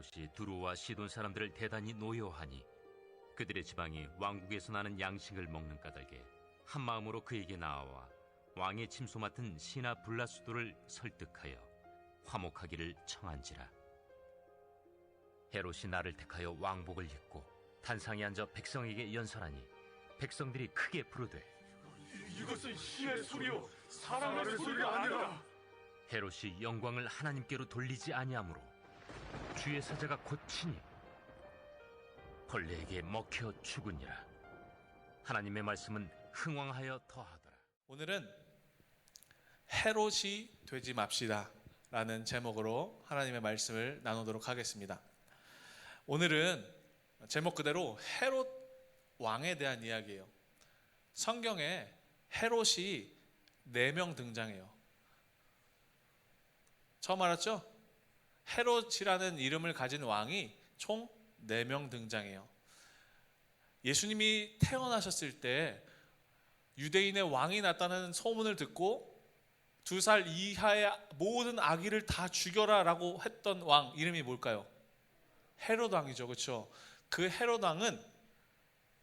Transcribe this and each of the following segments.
헤롯이 두루와 시돈 사람들을 대단히 노여하니 그들의 지방이 왕국에서 나는 양식을 먹는 까닭에 한 마음으로 그에게 나아와 왕의 침소 맡은 시나 블라수도를 설득하여 화목하기를 청한지라. 헤롯이 나를 택하여 왕복을 입고 단상에 앉아 백성에게 연설하니 백성들이 크게 부르되 이것은 신의 소리요 사람의 소리가 아니라. 헤롯이 영광을 하나님께로 돌리지 아니하므로 주의 사자가 곧 치니 벌레에게 먹혀 죽으니라. 하나님의 말씀은 흥왕하여 더하더라. 오늘은 헤롯이 되지 맙시다 라는 제목으로 하나님의 말씀을 나누도록 하겠습니다. 오늘은 제목 그대로 헤롯 왕에 대한 이야기예요. 성경에 헤롯이 4명 등장해요. 처음 알았죠? 헤롯이라는 이름을 가진 왕이 총 4명 등장해요. 예수님이 태어나셨을 때 유대인의 왕이 났다는 소문을 듣고 2살 이하의 모든 아기를 다 죽여라 라고 했던 왕 이름이 뭘까요? 헤롯 왕이죠. 그렇죠? 그 헤롯 왕은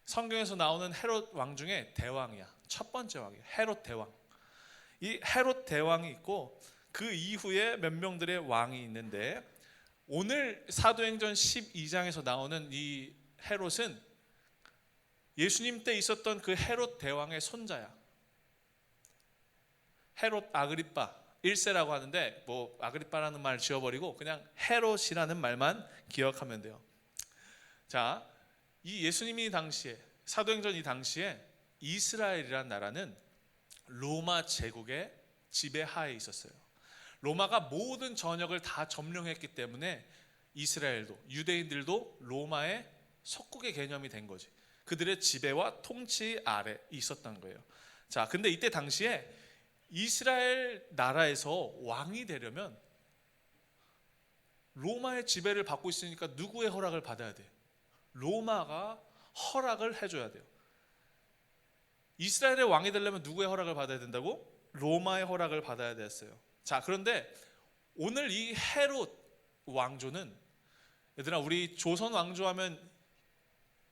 성경에서 나오는 헤롯 왕 중에 대왕이야. 첫 번째 왕이에요. 헤롯 대왕. 이 헤롯 대왕이 있고 그 이후에 몇 명들의 왕이 있는데 오늘 사도행전 12장에서 나오는 이 헤롯은 예수님 때 있었던 그 헤롯 대왕의 손자야. 헤롯 아그리파 1세라고 하는데 뭐 아그리파라는 말 지워버리고 그냥 헤롯이라는 말만 기억하면 돼요. 자, 이 예수님이 당시에 사도행전 이 당시에 이스라엘이라는 나라는 로마 제국의 지배하에 있었어요. 로마가 모든 전역을 다 점령했기 때문에 이스라엘도 유대인들도 로마의 속국의 개념이 된 거지. 그들의 지배와 통치 아래 있었던 거예요. 자, 근데 이때 당시에 이스라엘 나라에서 왕이 되려면 로마의 지배를 받고 있으니까 누구의 허락을 받아야 돼? 로마가 허락을 해줘야 돼요. 이스라엘의 왕이 되려면 누구의 허락을 받아야 된다고? 로마의 허락을 받아야 됐어요. 자, 그런데 오늘 이 헤롯 왕조는, 얘들아 우리 조선 왕조하면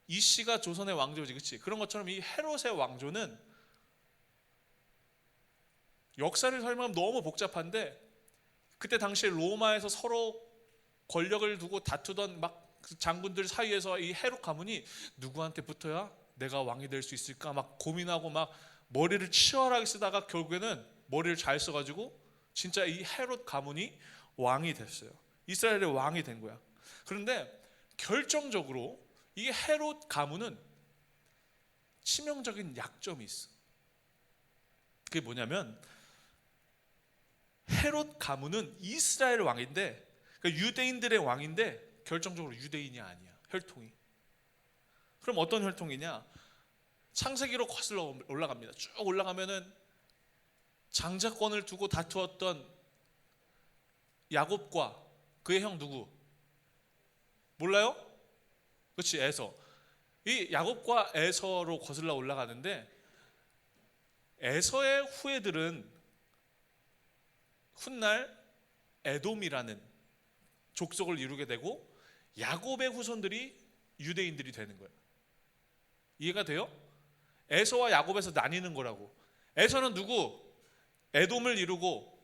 이씨가 조선의 왕조지, 그렇지? 그런 것처럼 이 헤롯의 왕조는 역사를 설명하면 너무 복잡한데 그때 당시에 로마에서 서로 권력을 두고 다투던 막 장군들 사이에서 이 헤롯 가문이 누구한테 붙어야 내가 왕이 될 수 있을까 막 고민하고 막 머리를 치열하게 쓰다가 결국에는 머리를 잘 써가지고 진짜 이 헤롯 가문이 왕이 됐어요. 이스라엘의 왕이 된 거야. 그런데 결정적으로 이 헤롯 가문은 치명적인 약점이 있어. 그게 뭐냐면 헤롯 가문은 이스라엘 왕인데, 그러니까 유대인들의 왕인데 결정적으로 유대인이 아니야. 혈통이. 그럼 어떤 혈통이냐? 창세기로 거슬러 올라갑니다. 쭉 올라가면은 장자권을 두고 다투었던 야곱과 그의 형 누구? 몰라요? 그렇지, 에서. 이 야곱과 에서로 거슬러 올라가는데 에서의 후예들은 훗날 에돔이라는 족속을 이루게 되고 야곱의 후손들이 유대인들이 되는 거예요. 이해가 돼요? 에서와 야곱에서 나뉘는 거라고. 에서는 누구? 에돔을 이루고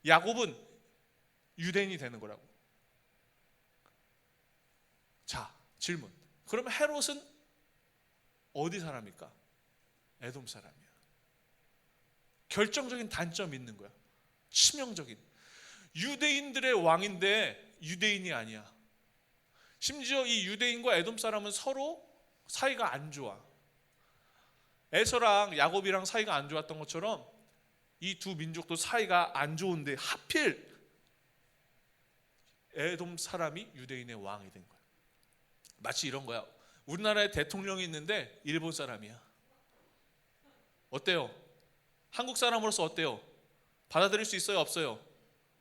야곱은 유대인이 되는 거라고. 자, 질문. 그러면 헤롯은 어디 사람일까? 에돔 사람이야. 결정적인 단점이 있는 거야. 치명적인. 유대인들의 왕인데 유대인이 아니야. 심지어 이 유대인과 에돔 사람은 서로 사이가 안 좋아. 에서랑 야곱이랑 사이가 안 좋았던 것처럼 이 두 민족도 사이가 안 좋은데 하필 에돔 사람이 유대인의 왕이 된 거야. 마치 이런 거야. 우리나라에 대통령이 있는데 일본 사람이야. 어때요? 한국 사람으로서 어때요? 받아들일 수 있어요? 없어요?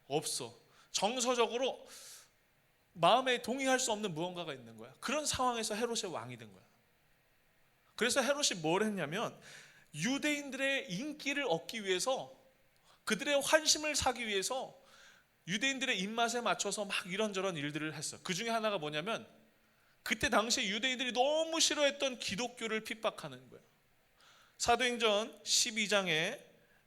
없어. 정서적으로 마음에 동의할 수 없는 무언가가 있는 거야. 그런 상황에서 헤롯의 왕이 된 거야. 그래서 헤롯이 뭘 했냐면 유대인들의 인기를 얻기 위해서, 그들의 환심을 사기 위해서 유대인들의 입맛에 맞춰서 막 이런저런 일들을 했어. 그 중에 하나가 뭐냐면 그때 당시에 유대인들이 너무 싫어했던 기독교를 핍박하는 거예요. 사도행전 12장에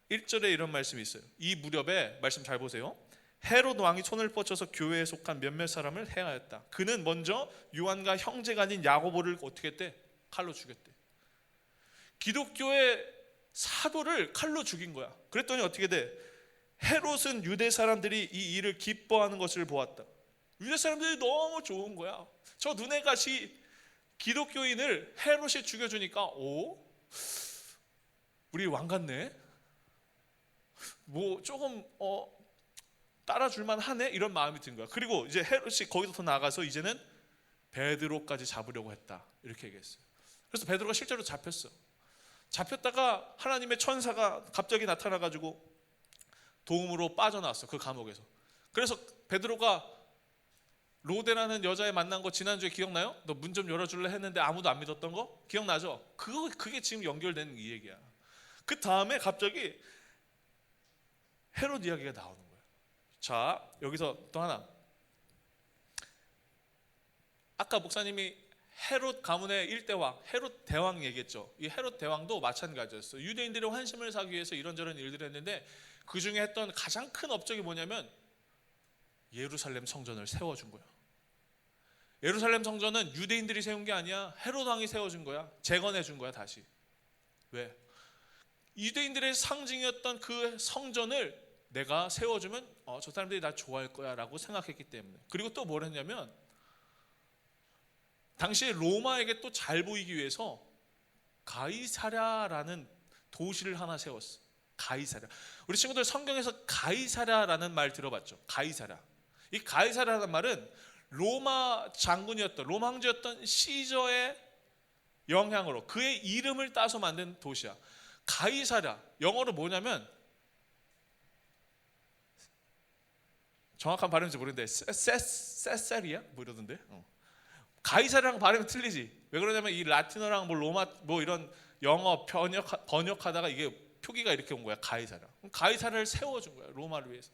1절에 이런 말씀이 있어요. 이 무렵에 말씀 잘 보세요. 헤롯 왕이 손을 뻗쳐서 교회에 속한 몇몇 사람을 해하였다. 그는 먼저 요한과 형제가 아닌 야고보를 어떻게 했대? 칼로 죽였대. 기독교의 사도를 칼로 죽인 거야. 그랬더니 어떻게 돼? 헤롯은 유대 사람들이 이 일을 기뻐하는 것을 보았다. 유대 사람들이 너무 좋은 거야. 저 눈에 가시 기독교인을 헤롯이 죽여주니까 오? 우리 왕 같네? 뭐 조금 따라줄만 하네? 이런 마음이 든 거야. 그리고 이제 헤롯이 거기서 더 나가서 이제는 베드로까지 잡으려고 했다. 이렇게 얘기했어요. 그래서 베드로가 실제로 잡혔어. 잡혔다가 하나님의 천사가 갑자기 나타나가지고 도움으로 빠져나왔어. 그 감옥에서. 그래서 베드로가 로데라는 여자애 만난 거 지난주에 기억나요? 너 문 좀 열어줄래 했는데 아무도 안 믿었던 거? 기억나죠? 그게 지금 연결되는 이 얘기야. 그 다음에 갑자기 헤롯 이야기가 나오는 거야. 자, 여기서 또 하나. 아까 목사님이 헤롯 가문의 일대왕, 헤롯 대왕 얘기했죠. 이 헤롯 대왕도 마찬가지였어. 유대인들의 환심을 사기 위해서 이런저런 일들을 했는데 그 중에 했던 가장 큰 업적이 뭐냐면 예루살렘 성전을 세워준 거야. 예루살렘 성전은 유대인들이 세운 게 아니야. 헤롯 왕이 세워준 거야. 재건해 준 거야 다시. 왜? 유대인들의 상징이었던 그 성전을 내가 세워주면 저 사람들이 나 좋아할 거야 라고 생각했기 때문에. 그리고 또 뭘 했냐면 당시에 로마에게 또 잘 보이기 위해서 가이사랴라는 도시를 하나 세웠어. 가이사랴. 우리 친구들 성경에서 가이사랴라는 말 들어봤죠? 가이사랴. 이 가이사랴라는 말은 로마 장군이었던, 로마 황제였던 시저의 영향으로 그의 이름을 따서 만든 도시야. 가이사랴. 영어로 뭐냐면 정확한 발음인지 모르는데 세사리아? 뭐 이러던데. 가이사랴랑 발음이 틀리지. 왜 그러냐면 이 라틴어랑 뭐 로마 뭐 이런 영어 번역하다가 이게 표기가 이렇게 온 거야. 가이사랴. 가이사랴를 세워준 거야. 로마를 위해서.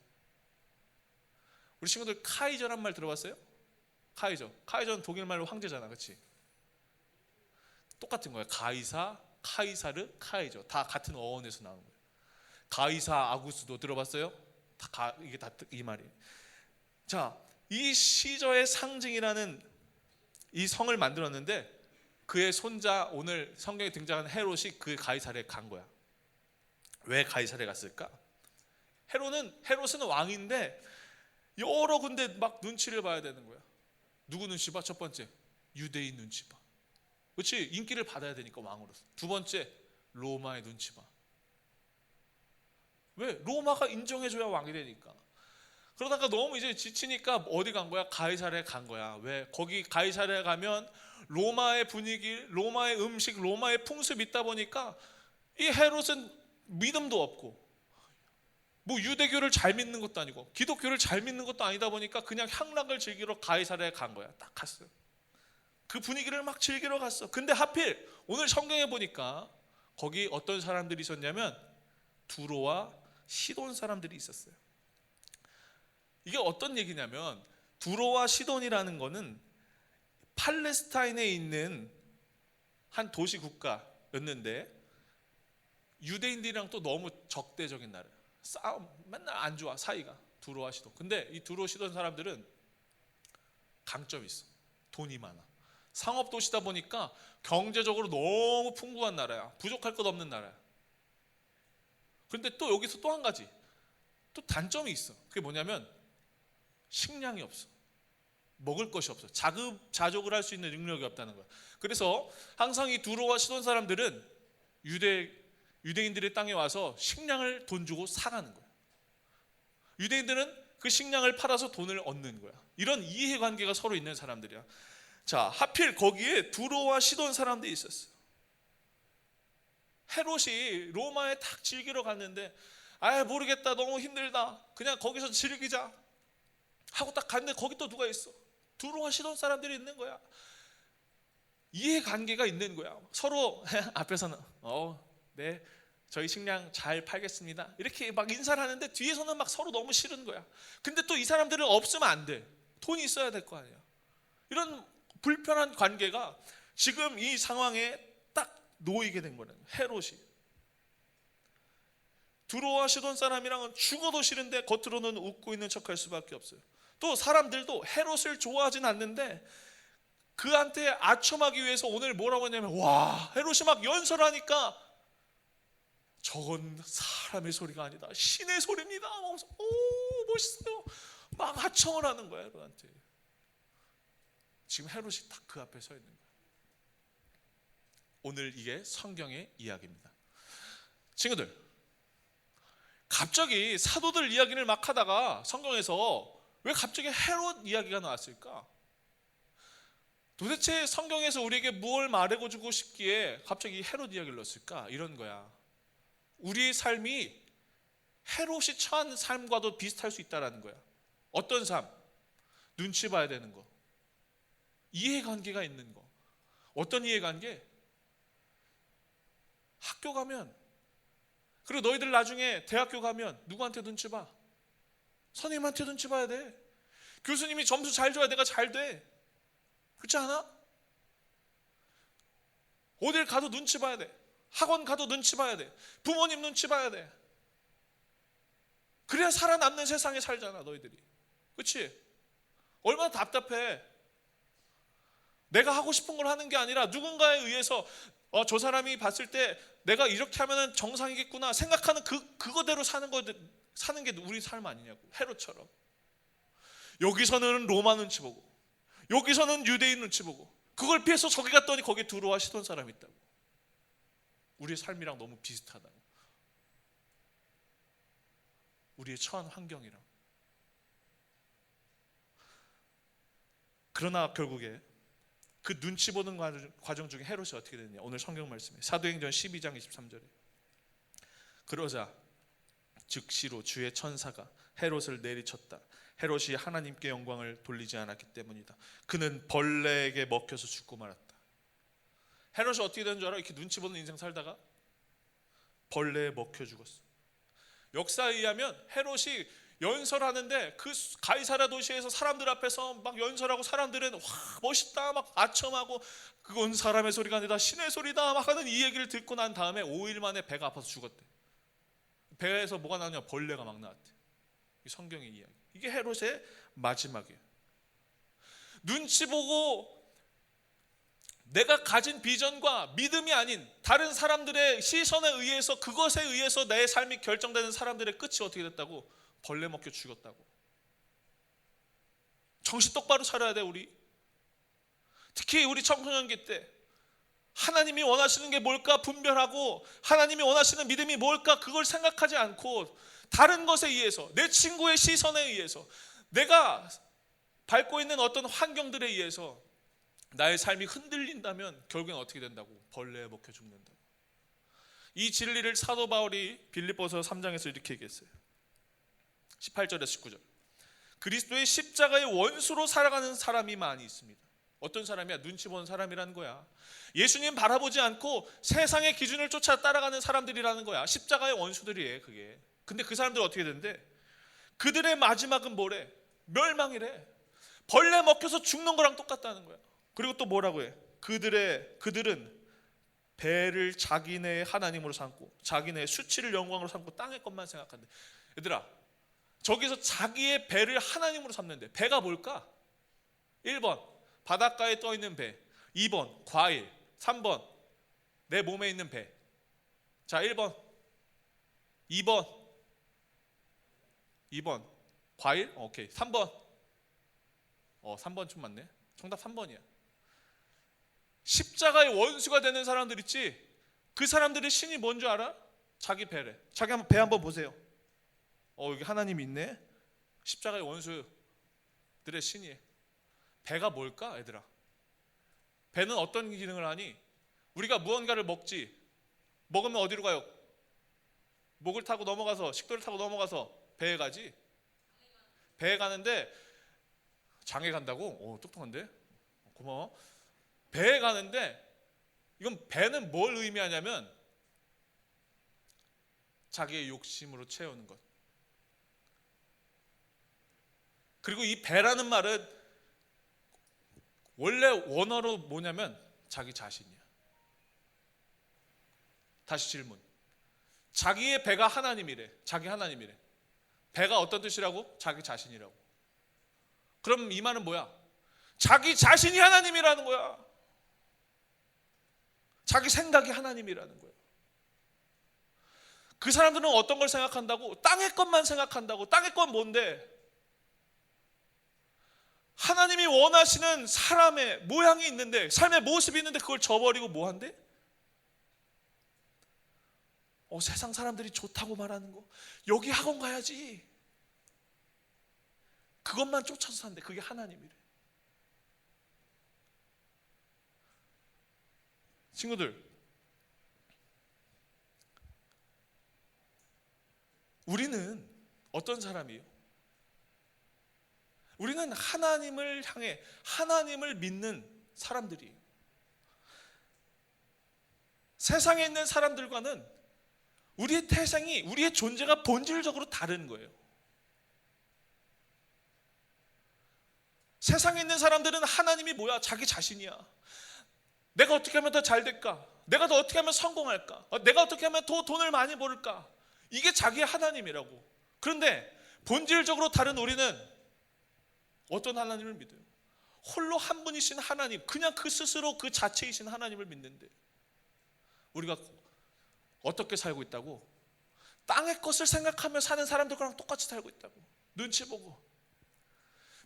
우리 친구들 카이저란 말 들어봤어요? 카이저. 카이저는 독일 말로 황제잖아, 그렇지? 똑같은 거야. 가이사, 카이사르, 카이저. 다 같은 어원에서 나오는 거예요. 가이사 아구스도 들어봤어요? 이게 다 이 말이에요. 자, 이 시저의 상징이라는 이 성을 만들었는데 그의 손자 오늘 성경에 등장하는 헤롯이 그 가이사랴에 간 거야. 왜 가이사랴에 갔을까? 헤롯은 왕인데 여러 군데 막 눈치를 봐야 되는 거야. 누구 눈치 봐? 첫 번째, 유대인 눈치 봐. 그렇지? 인기를 받아야 되니까 왕으로서. 두 번째, 로마의 눈치 봐. 왜? 로마가 인정해줘야 왕이 되니까. 그러다가 너무 이제 지치니까 어디 간 거야? 가이사랴에 간 거야. 왜? 거기 가이사랴에 가면 로마의 분위기, 로마의 음식, 로마의 풍습이 있다 보니까 이 헤롯은 믿음도 없고 뭐 유대교를 잘 믿는 것도 아니고 기독교를 잘 믿는 것도 아니다 보니까 그냥 향락을 즐기러 가이사랴에 간 거야. 딱 갔어요. 그 분위기를 막 즐기러 갔어. 근데 하필 오늘 성경에 보니까 거기 어떤 사람들이 있었냐면 두로와 시돈 사람들이 있었어요. 이게 어떤 얘기냐면 두로와 시돈이라는 거는 팔레스타인에 있는 한 도시 국가였는데 유대인들이랑 또 너무 적대적인 나라야. 싸움 맨날 안 좋아 사이가. 두로와 시돈. 근데 이 두로 시돈 사람들은 강점이 있어. 돈이 많아. 상업 도시다 보니까 경제적으로 너무 풍부한 나라야. 부족할 것 없는 나라야. 그런데 또 여기서 또 한 가지 또 단점이 있어. 그게 뭐냐면 식량이 없어. 먹을 것이 없어. 자급자족을 할 수 있는 능력이 없다는 거야. 그래서 항상 이 두로와 시돈 사람들은 유대인들의 땅에 와서 식량을 돈 주고 사가는 거야. 유대인들은 그 식량을 팔아서 돈을 얻는 거야. 이런 이해관계가 서로 있는 사람들이야. 자, 하필 거기에 두로와 시돈 사람들이 있었어. 헤롯이 로마에 딱 즐기러 갔는데 모르겠다, 너무 힘들다, 그냥 거기서 즐기자 하고 딱 갔는데 거기 또 누가 있어? 두로와 시돈 사람들이 있는 거야. 이해관계가 있는 거야. 서로 앞에서는 네 저희 식량 잘 팔겠습니다. 이렇게 막 인사를 하는데 뒤에서는 막 서로 너무 싫은 거야. 근데 또 이 사람들은 없으면 안 돼. 돈이 있어야 될 거 아니야. 이런 불편한 관계가 지금 이 상황에 딱 놓이게 된 거예요. 헤롯이. 두로와 시돈 사람이랑은 죽어도 싫은데 겉으로는 웃고 있는 척할 수밖에 없어요. 또 사람들도 헤롯을 좋아하진 않는데 그한테 아첨하기 위해서 오늘 뭐라고 했냐면, 와, 헤롯이 막 연설하니까 저건 사람의 소리가 아니다, 신의 소리입니다. 오, 멋있어요. 막 하청을 하는 거야 헤롯한테. 지금 헤롯이 딱 그 앞에 서 있는 거야. 오늘 이게 성경의 이야기입니다. 친구들, 갑자기 사도들 이야기를 막 하다가 성경에서 왜 갑자기 헤롯 이야기가 나왔을까? 도대체 성경에서 우리에게 무엇을 말해주고 싶기에 갑자기 헤롯 이야기를 넣었을까? 이런 거야. 우리의 삶이 헤롯이 처한 삶과도 비슷할 수 있다는 거야. 어떤 삶? 눈치 봐야 되는 거, 이해관계가 있는 거. 어떤 이해관계? 학교 가면, 그리고 너희들 나중에 대학교 가면 누구한테 눈치 봐? 선생님한테 눈치 봐야 돼. 교수님이 점수 잘 줘야 내가 잘 돼. 그렇지 않아? 어딜 가도 눈치 봐야 돼. 학원 가도 눈치 봐야 돼. 부모님 눈치 봐야 돼. 그래야 살아남는 세상에 살잖아 너희들이. 그렇지? 얼마나 답답해. 내가 하고 싶은 걸 하는 게 아니라 누군가에 의해서 저 사람이 봤을 때 내가 이렇게 하면 정상이겠구나 생각하는 그거대로 사는 게 우리 삶 아니냐고. 헤롯처럼. 여기서는 로마 눈치 보고, 여기서는 유대인 눈치 보고, 그걸 피해서 저기 갔더니 거기에 두로와 시돈 사람이 있다고. 우리의 삶이랑 너무 비슷하다고. 우리의 처한 환경이랑. 그러나 결국에 그 눈치 보는 과정 중에 헤롯이 어떻게 됐냐. 오늘 성경 말씀에 사도행전 12장 23절에 그러자 즉시로 주의 천사가 헤롯을 내리쳤다. 헤롯이 하나님께 영광을 돌리지 않았기 때문이다. 그는 벌레에게 먹혀서 죽고 말았다. 헤롯이 어떻게 된 줄 알아? 이렇게 눈치 보는 인생 살다가 벌레에 먹혀 죽었어. 역사에 의하면 헤롯이 연설하는데 그 가이사랴 도시에서 사람들 앞에서 막 연설하고 사람들은 와 멋있다 막 아첨하고 그건 사람의 소리가 아니다 신의 소리다 막 하는 이 얘기를 듣고 난 다음에 5일 만에 배가 아파서 죽었대. 배에서 뭐가 나오냐? 벌레가 막 나왔대. 이 성경의 이야기. 이게 헤롯의 마지막이에요. 눈치 보고 내가 가진 비전과 믿음이 아닌 다른 사람들의 시선에 의해서, 그것에 의해서 내 삶이 결정되는 사람들의 끝이 어떻게 됐다고? 벌레 먹혀 죽었다고. 정신 똑바로 차려야 돼 우리. 특히 우리 청소년기 때 하나님이 원하시는 게 뭘까 분별하고, 하나님이 원하시는 믿음이 뭘까 그걸 생각하지 않고 다른 것에 의해서, 내 친구의 시선에 의해서, 내가 밟고 있는 어떤 환경들에 의해서 나의 삶이 흔들린다면 결국엔 어떻게 된다고? 벌레에 먹혀 죽는다고. 이 진리를 사도 바울이 빌립보서 3장에서 이렇게 얘기했어요. 18절에서 19절. 그리스도의 십자가의 원수로 살아가는 사람이 많이 있습니다. 어떤 사람이야? 눈치 보는 사람이라는 거야. 예수님 바라보지 않고 세상의 기준을 쫓아 따라가는 사람들이라는 거야. 십자가의 원수들이에요 그게. 근데 그 사람들 어떻게 된대? 그들의 마지막은 뭐래? 멸망이래. 벌레 먹혀서 죽는 거랑 똑같다는 거야. 그리고 또 뭐라고 해? 그들은 배를 자기네의 하나님으로 삼고 자기네의 수치를 영광으로 삼고 땅의 것만 생각한대. 얘들아, 저기서 자기의 배를 하나님으로 삼는데 배가 뭘까? 1번 바닷가에 떠 있는 배, 2번 과일, 3번 내 몸에 있는 배. 자, 1번 2번 과일? 오케이. 3번 3번 좀 맞네. 정답 3번이야. 십자가의 원수가 되는 사람들 있지? 그 사람들의 신이 뭔 줄 알아? 자기 배래. 자기 배 한번 보세요. 여기 하나님이 있네. 십자가의 원수들의 신이에요. 배가 뭘까 얘들아? 배는 어떤 기능을 하니? 우리가 무언가를 먹지. 먹으면 어디로 가요? 목을 타고 넘어가서, 식도를 타고 넘어가서 배에 가지. 배에 가는데, 장에 간다고? 똑똑한데? 고마워. 배에 가는데, 이건 배는 뭘 의미하냐면 자기의 욕심으로 채우는 것. 그리고 이 배라는 말은 원래 원어로 뭐냐면 자기 자신이야. 다시 질문. 자기의 배가 하나님이래. 자기 하나님이래. 배가 어떤 뜻이라고? 자기 자신이라고. 그럼 이 말은 뭐야? 자기 자신이 하나님이라는 거야. 자기 생각이 하나님이라는 거야. 그 사람들은 어떤 걸 생각한다고? 땅의 것만 생각한다고. 땅의 건 뭔데? 하나님이 원하시는 사람의 모양이 있는데, 삶의 모습이 있는데 그걸 저버리고 뭐 한대? 세상 사람들이 좋다고 말하는 거, 여기 학원 가야지, 그것만 쫓아서 산대. 그게 하나님이래. 친구들, 우리는 어떤 사람이에요? 우리는 하나님을 향해 하나님을 믿는 사람들이에요. 세상에 있는 사람들과는 우리의 태생이, 우리의 존재가 본질적으로 다른 거예요. 세상에 있는 사람들은 하나님이 뭐야? 자기 자신이야. 내가 어떻게 하면 더 잘 될까? 내가 더 어떻게 하면 성공할까? 내가 어떻게 하면 더 돈을 많이 벌을까? 이게 자기의 하나님이라고. 그런데 본질적으로 다른 우리는 어떤 하나님을 믿어요? 홀로 한 분이신 하나님, 그냥 그 스스로 그 자체이신 하나님을 믿는데, 우리가 어떻게 살고 있다고? 땅의 것을 생각하며 사는 사람들과랑 똑같이 살고 있다고. 눈치 보고.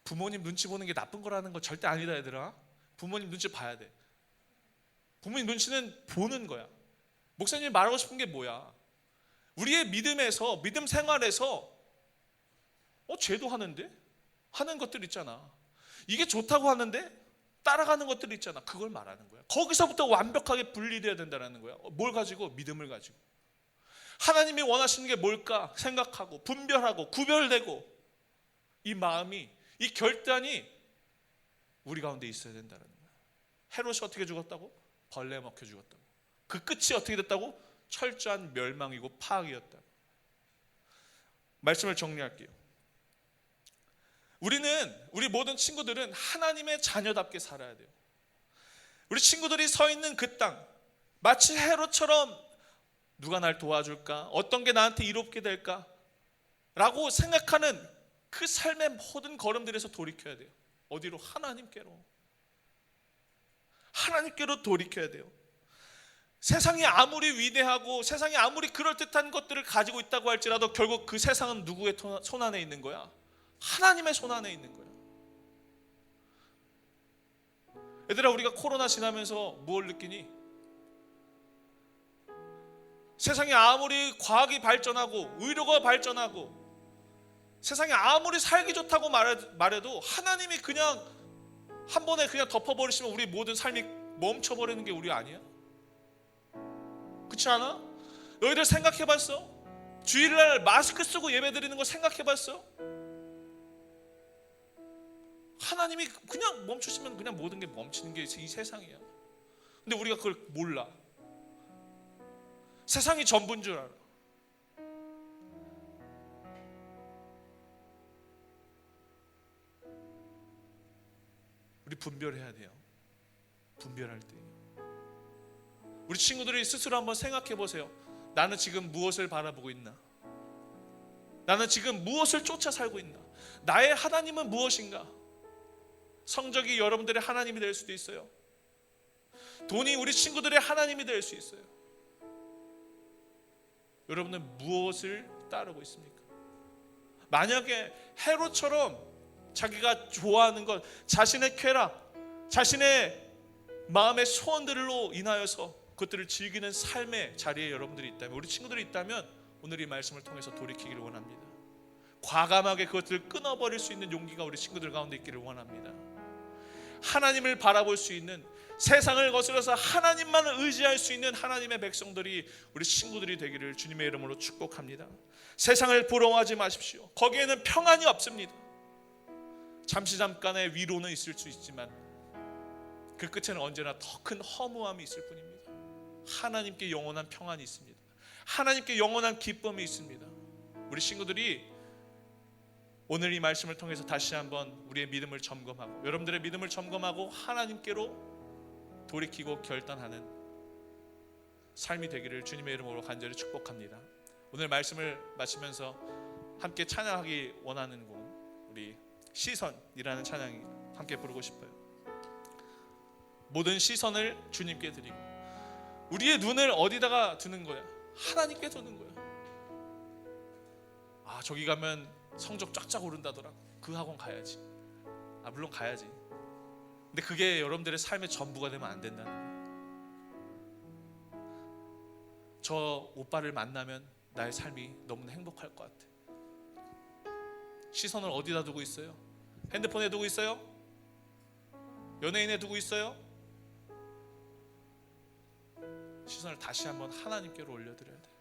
부모님 눈치 보는 게 나쁜 거라는 거 절대 아니다, 얘들아. 부모님 눈치 봐야 돼. 부모님 눈치는 보는 거야. 목사님이 말하고 싶은 게 뭐야? 우리의 믿음에서, 믿음 생활에서 쟤도 하는데? 하는 것들 있잖아. 이게 좋다고 하는데 따라가는 것들 있잖아. 그걸 말하는 거야. 거기서부터 완벽하게 분리되어야 된다는 거야. 뭘 가지고? 믿음을 가지고. 하나님이 원하시는 게 뭘까 생각하고 분별하고 구별되고, 이 마음이, 이 결단이 우리 가운데 있어야 된다는 거야. 헤롯이 어떻게 죽었다고? 벌레 먹혀 죽었다고. 그 끝이 어떻게 됐다고? 철저한 멸망이고 파악이었다고. 말씀을 정리할게요. 우리 모든 친구들은 하나님의 자녀답게 살아야 돼요. 우리 친구들이 서 있는 그 땅, 마치 헤롯처럼 누가 날 도와줄까? 어떤 게 나한테 이롭게 될까? 라고 생각하는 그 삶의 모든 걸음들에서 돌이켜야 돼요. 어디로? 하나님께로. 하나님께로 돌이켜야 돼요. 세상이 아무리 위대하고 세상이 아무리 그럴듯한 것들을 가지고 있다고 할지라도 결국 그 세상은 누구의 손 안에 있는 거야? 하나님의 손 안에 있는 거야. 얘들아, 우리가 코로나 지나면서 뭘 느끼니? 세상이 아무리 과학이 발전하고 의료가 발전하고 세상이 아무리 살기 좋다고 말해도 하나님이 그냥 한 번에 그냥 덮어버리시면 우리 모든 삶이 멈춰버리는 게 우리 아니야? 그렇지 않아? 너희들 생각해봤어? 주일날 마스크 쓰고 예배드리는 거 생각해봤어? 하나님이 그냥 멈추시면 그냥 모든 게 멈추는 게 이 세상이야. 근데 우리가 그걸 몰라. 세상이 전부인 줄 알아. 우리 분별해야 돼요. 분별할 때 우리 친구들이 스스로 한번 생각해 보세요. 나는 지금 무엇을 바라보고 있나? 나는 지금 무엇을 쫓아 살고 있나? 나의 하나님은 무엇인가? 성적이 여러분들의 하나님이 될 수도 있어요. 돈이 우리 친구들의 하나님이 될 수 있어요. 여러분은 무엇을 따르고 있습니까? 만약에 헤롯처럼 자기가 좋아하는 것, 자신의 쾌락, 자신의 마음의 소원들로 인하여서 그것들을 즐기는 삶의 자리에 여러분들이 있다면, 우리 친구들이 있다면 오늘 이 말씀을 통해서 돌이키기를 원합니다. 과감하게 그것들을 끊어버릴 수 있는 용기가 우리 친구들 가운데 있기를 원합니다. 하나님을 바라볼 수 있는, 세상을 거스려서 하나님만 의지할 수 있는 하나님의 백성들이 우리 친구들이 되기를 주님의 이름으로 축복합니다. 세상을 부러워하지 마십시오. 거기에는 평안이 없습니다. 잠깐의 위로는 있을 수 있지만 그 끝에는 언제나 더 큰 허무함이 있을 뿐입니다. 하나님께 영원한 평안이 있습니다. 하나님께 영원한 기쁨이 있습니다. 우리 친구들이 오늘 이 말씀을 통해서 다시 한번 우리의 믿음을 점검하고, 여러분들의 믿음을 점검하고 하나님께로 돌이키고 결단하는 삶이 되기를 주님의 이름으로 간절히 축복합니다. 오늘 말씀을 마치면서 함께 찬양하기 원하는 곡, 우리 시선이라는 찬양이 함께 부르고 싶어요. 모든 시선을 주님께 드리고, 우리의 눈을 어디다가 두는 거야? 하나님께 두는 거야. 아, 저기 가면 성적 쫙쫙 오른다더라. 그 학원 가야지. 아, 물론 가야지. 근데 그게 여러분들의 삶의 전부가 되면 안 된다는 거야. 저 오빠를 만나면 나의 삶이 너무나 행복할 것 같아. 시선을 어디다 두고 있어요? 핸드폰에 두고 있어요? 연예인에 두고 있어요? 시선을 다시 한번 하나님께로 올려드려야 돼요.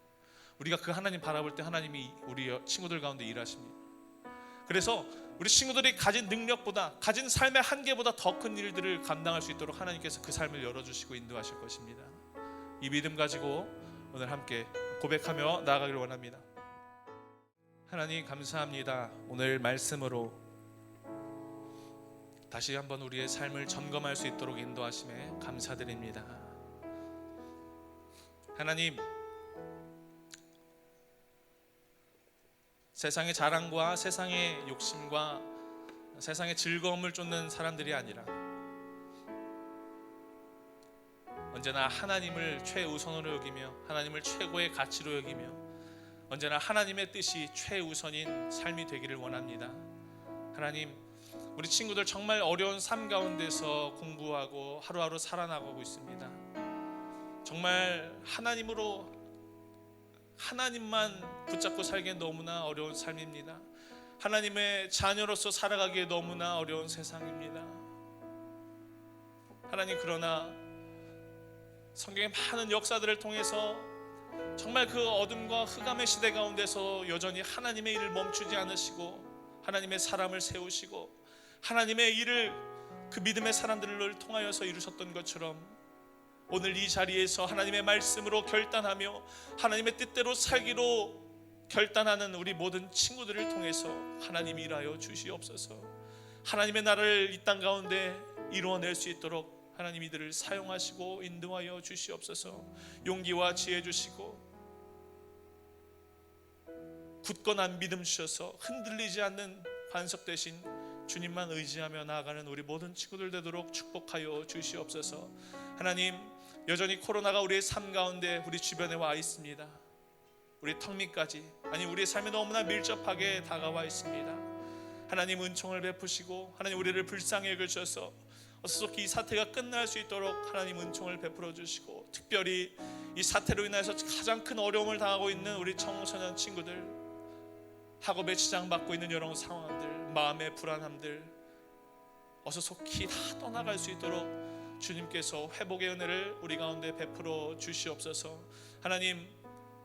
우리가 그 하나님 바라볼 때 하나님이 우리 친구들 가운데 일하십니다. 그래서 우리 친구들이 가진 능력보다, 가진 삶의 한계보다 더 큰 일들을 감당할 수 있도록 하나님께서 그 삶을 열어주시고 인도하실 것입니다. 이 믿음 가지고 오늘 함께 고백하며 나아가기를 원합니다. 하나님 감사합니다. 오늘 말씀으로 다시 한번 우리의 삶을 점검할 수 있도록 인도하심에 감사드립니다. 하나님, 세상의 자랑과 세상의 욕심과 세상의 즐거움을 쫓는 사람들이 아니라 언제나 하나님을 최우선으로 여기며 하나님을 최고의 가치로 여기며 언제나 하나님의 뜻이 최우선인 삶이 되기를 원합니다. 하나님, 우리 친구들 정말 어려운 삶 가운데서 공부하고 하루하루 살아나가고 있습니다. 정말 하나님만 붙잡고 살기엔 너무나 어려운 삶입니다. 하나님의 자녀로서 살아가기에 너무나 어려운 세상입니다. 하나님, 그러나 성경의 많은 역사들을 통해서 정말 그 어둠과 흑암의 시대 가운데서 여전히 하나님의 일을 멈추지 않으시고 하나님의 사람을 세우시고 하나님의 일을 그 믿음의 사람들을 통하여서 이루셨던 것처럼 오늘 이 자리에서 하나님의 말씀으로 결단하며 하나님의 뜻대로 살기로 결단하는 우리 모든 친구들을 통해서 하나님이 일하여 주시옵소서. 하나님의 나라를 이 땅 가운데 이루어낼 수 있도록 하나님 이들을 사용하시고 인도하여 주시옵소서. 용기와 지혜 주시고 굳건한 믿음 주셔서 흔들리지 않는 반석 대신 주님만 의지하며 나아가는 우리 모든 친구들 되도록 축복하여 주시옵소서. 하나님, 여전히 코로나가 우리의 삶 가운데 우리 주변에 와 있습니다. 우리 턱 밑까지, 아니 우리의 삶에 너무나 밀접하게 다가와 있습니다. 하나님 은총을 베푸시고 하나님 우리를 불쌍히 여기셔서 어서속히 이 사태가 끝날 수 있도록 하나님 은총을 베풀어 주시고, 특별히 이 사태로 인해서 가장 큰 어려움을 당하고 있는 우리 청소년 친구들, 학업에 지장받고 있는 여러 상황들, 마음의 불안함들 어서속히 다 떠나갈 수 있도록 주님께서 회복의 은혜를 우리 가운데 베풀어 주시옵소서. 하나님,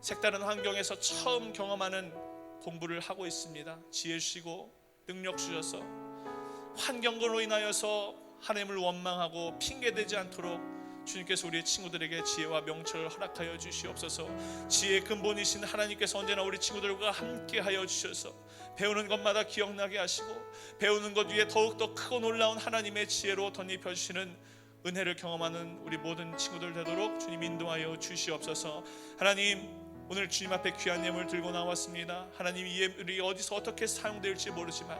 색다른 환경에서 처음 경험하는 공부를 하고 있습니다. 지혜 주시고 능력 주셔서 환경으로 인하여서 하나님을 원망하고 핑계대지 않도록 주님께서 우리의 친구들에게 지혜와 명철을 허락하여 주시옵소서. 지혜의 근본이신 하나님께서 언제나 우리 친구들과 함께하여 주셔서 배우는 것마다 기억나게 하시고 배우는 것 위에 더욱더 크고 놀라운 하나님의 지혜로 덧입혀 주시는 은혜를 경험하는 우리 모든 친구들 되도록 주님 인도하여 주시옵소서. 하나님, 오늘 주님 앞에 귀한 예물 들고 나왔습니다. 하나님, 이 예물이 어디서 어떻게 사용될지 모르지만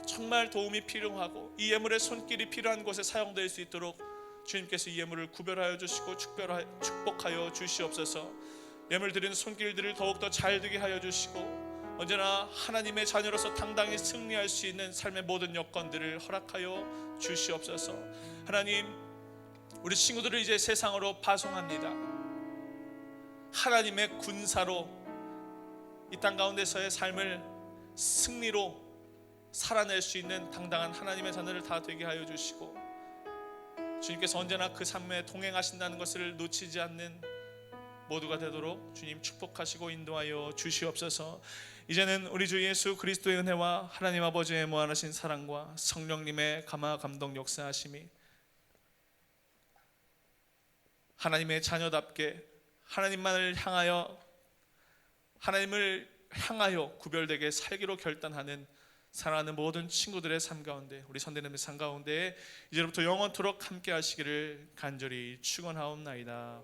정말 도움이 필요하고 이 예물의 손길이 필요한 곳에 사용될 수 있도록 주님께서 이 예물을 구별하여 주시고 축복하여 주시옵소서. 예물 드리는 손길들을 더욱더 잘 되게 하여 주시고 언제나 하나님의 자녀로서 당당히 승리할 수 있는 삶의 모든 여건들을 허락하여 주시옵소서. 하나님, 우리 친구들을 이제 세상으로 파송합니다. 하나님의 군사로 이 땅 가운데서의 삶을 승리로 살아낼 수 있는 당당한 하나님의 자녀를 다 되게 하여 주시고 주님께서 언제나 그 삶에 동행하신다는 것을 놓치지 않는 모두가 되도록 주님 축복하시고 인도하여 주시옵소서. 이제는 우리 주 예수 그리스도의 은혜와 하나님 아버지의 무한하신 사랑과 성령님의 감화 감동 역사하심이 하나님의 자녀답게 하나님만을 향하여 하나님을 향하여 구별되게 살기로 결단하는 사랑하는 모든 친구들의 삶 가운데, 우리 선대님의 삶 가운데 이제부터 영원토록 함께 하시기를 간절히 축원하옵나이다.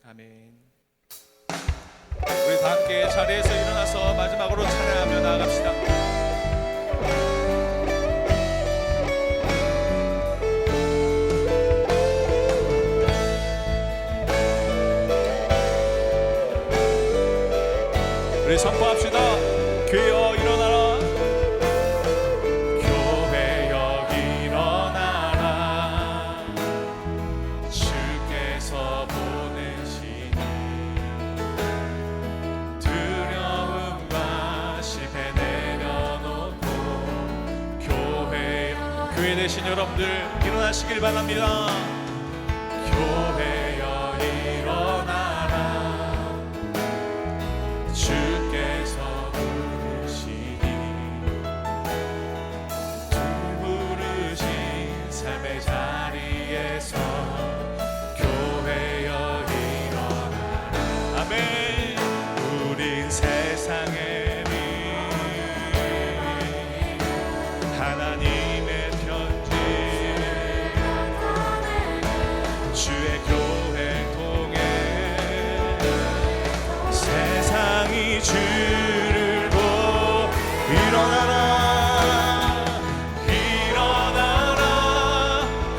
아멘. 우리 다 함께 자리에서 일어나서 마지막으로 찬양하며 나아갑시다. 우리 선포합시다. 교회여 일어나라. 교회여 일어나라. 주께서 보내시니 두려움과 실패 내려놓고 교회 되신 여러분들 일어나시길 바랍니다. 교회여 일어나라. 주께서 부르시니 부르신 삶의 자리에서 교회여 일어나라. 아멘. 우린 세상에 하나님의 편지 주의 교회 통해 세상이 주를 보고 일어나라. 일어나라.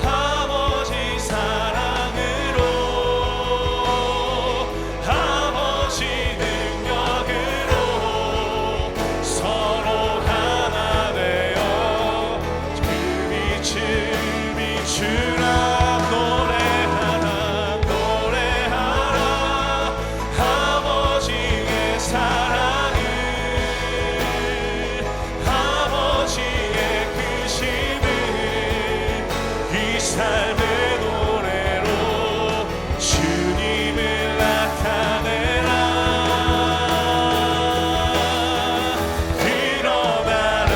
아버지 사랑으로 아버지 능력으로 서로 하나 되어 그 빛을 비추라. 노래하라 노래하라. 아버지의 사랑을 아버지의 크심을 이 삶의 노래로 주님을 나타내라. 일어나라.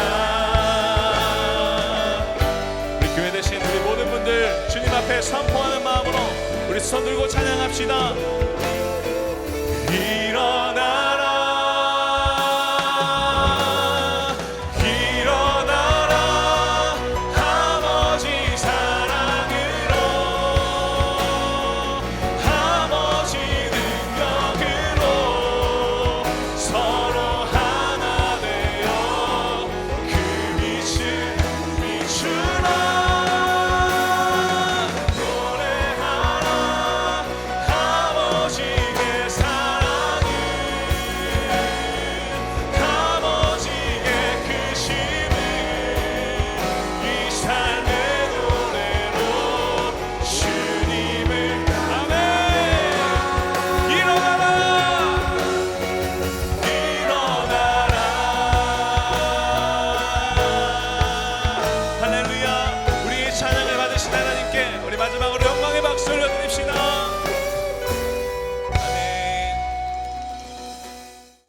우리 교회 되신 우리 모든 분들 주님 앞에 선포하는 마음으로 우리 손 들고 찬양합시다. 일어나라. 일어나라. 아버지 사랑으로 아버지 능력으로 서로 하나 되어 그 빛을 비추라. 노래하라. 아버지의 사랑을 아버지의 크심을 이 삶의 노래로 주님을 아멘. 일어나라. 일어나라. 할렐루야. 우리의 찬양을 받으신 하나님께 우리 마지막으로